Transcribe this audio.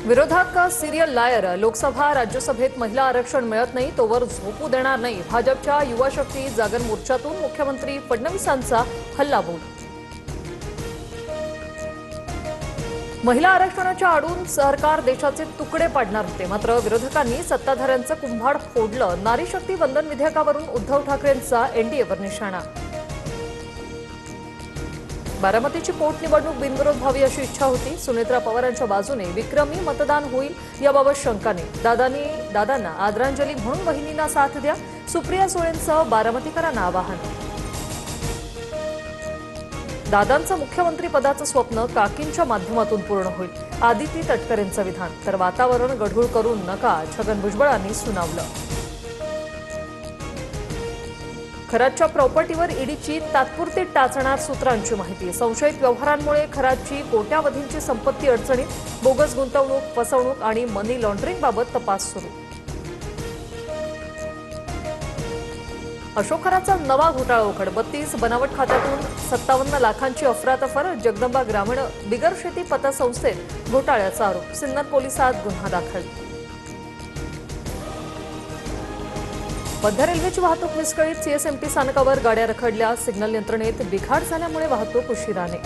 विरोधात का सिरियल लायर लोकसभा राज्यसभेत महिला आरक्षण मिळत नाही तोवर झोपू देणार नाही। भाजपच्या युवा शक्ती जागर मोर्चातून मुख्यमंत्री फडणवीसांचा हल्लाबोल। महिला आरक्षणाच्या आडून सरकार देशाचे तुकडे पाडणार होते, मात्र विरोधकांनी सत्ताधाऱ्यांचं कुंभाड फोडलं। नारी शक्ती वंदन विधेयकावरून उद्धव ठाकरेंचा एनडीएवर निशाणा। बारामतीची पोटनिवडणूक बिनविरोध व्हावी अशी इच्छा होती। सुनेत्रा पवारांच्या बाजूने विक्रमी मतदान होईल याबाबत शंका नाही। दादांना आदरांजली म्हणून बहिणींना साथ द्या, सुप्रिया सुळेंसह बारामतीकरांना आवाहन। दादांचं मुख्यमंत्री पदाचं स्वप्न काकींच्या माध्यमातून पूर्ण होईल, आदिती तटकरेंचं विधान। तर वातावरण गढूळ करू नका, छगन भुजबळांनी सुनावलं। खरातच्या प्रॉपर्टीवर ईडीची तात्पुरती टाचणार सूत्रांची माहिती। संशयित व्यवहारांमुळे खरातची कोट्यावधींची संपत्ती अडचणीत, बोगस गुंतवणूक, फसवणूक आणि मनी लॉन्ड्रिंगबाबत तपास सुरू। अशोक खरातचा नवा घोटाळा उघड। 32 बनावट खात्यातून 57 लाखांची अफरातफर। जगदंबा ग्रामीण बिगर शेती पतसंस्थेत घोटाळ्याचा आरोप। सिन्नर पोलिसात गुन्हा दाखल। मध्य रेल्वेची वाहतूक विस्कळीत। सीएसएमटी स्थानकावर गाड्या रखडल्या। सिग्नल यंत्रणेत बिघाड झाल्यामुळे वाहतूक उशिराने।